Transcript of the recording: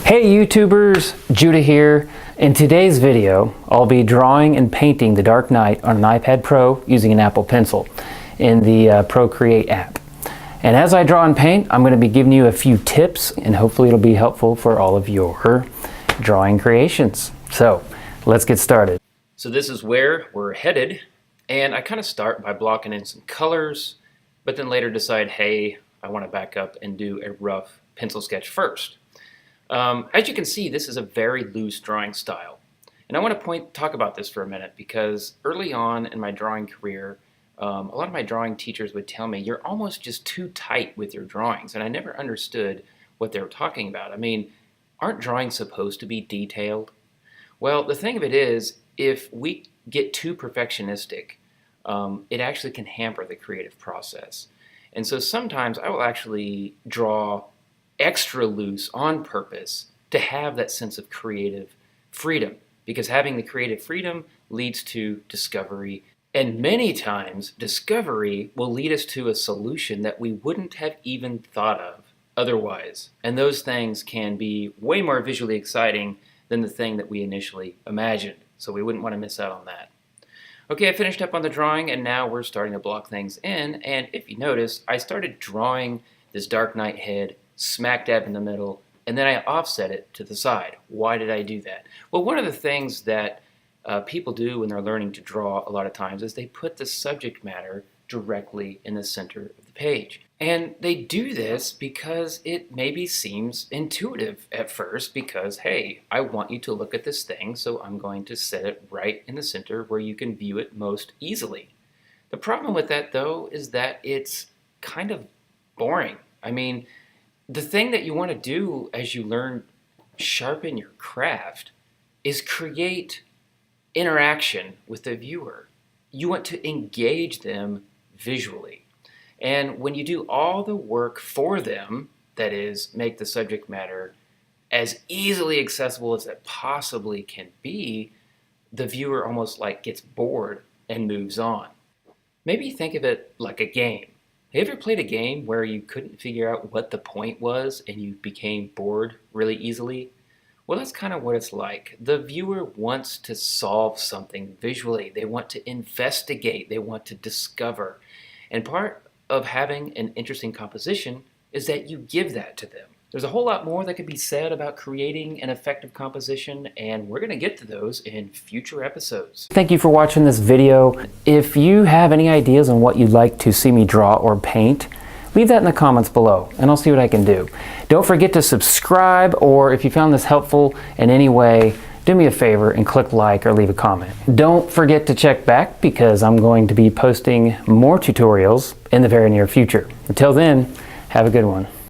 Hey YouTubers, Judah here. In today's video, I'll be drawing and painting the Dark Knight on an iPad Pro using an Apple Pencil in the Procreate app. And as I draw and paint, I'm going to be giving you a few tips, and hopefully it'll be helpful for all of your drawing creations. So let's get started. So this is where we're headed, and I kind of start by blocking in some colors, but then later decide, hey, I want to back up and do a rough pencil sketch first. As you can see, this is a very loose drawing style. And I want to talk about this for a minute because early on in my drawing career, a lot of my drawing teachers would tell me, you're almost just too tight with your drawings. And I never understood what they were talking about. I mean, aren't drawings supposed to be detailed? Well, the thing of it is, if we get too perfectionistic, it actually can hamper the creative process. And so sometimes I will actually draw extra loose on purpose to have that sense of creative freedom, because having the creative freedom leads to discovery, and many times discovery will lead us to a solution that we wouldn't have even thought of otherwise, and those things can be way more visually exciting than the thing that we initially imagined, so we wouldn't want to miss out on that. Okay, I finished up on the drawing, and now we're starting to block things in, and if you notice, I started drawing this Dark Knight head smack dab in the middle, and then I offset it to the side. Why did I do that? Well, one of the things that people do when they're learning to draw a lot of times is they put the subject matter directly in the center of the page. And they do this because it maybe seems intuitive at first because, hey, I want you to look at this thing, so I'm going to set it right in the center where you can view it most easily. The problem with that, though, is that it's kind of boring. I mean, the thing that you want to do as you learn, sharpen your craft, is create interaction with the viewer. You want to engage them visually. And when you do all the work for them, that is, make the subject matter as easily accessible as it possibly can be, the viewer almost like gets bored and moves on. Maybe think of it like a game. Have you ever played a game where you couldn't figure out what the point was and you became bored really easily? Well, that's kind of what it's like. The viewer wants to solve something visually. They want to investigate. They want to discover. And part of having an interesting composition is that you give that to them. There's a whole lot more that could be said about creating an effective composition, and we're going to get to those in future episodes. Thank you for watching this video. If you have any ideas on what you'd like to see me draw or paint, leave that in the comments below, and I'll see what I can do. Don't forget to subscribe, or if you found this helpful in any way, do me a favor and click like or leave a comment. Don't forget to check back because I'm going to be posting more tutorials in the very near future. Until then, have a good one.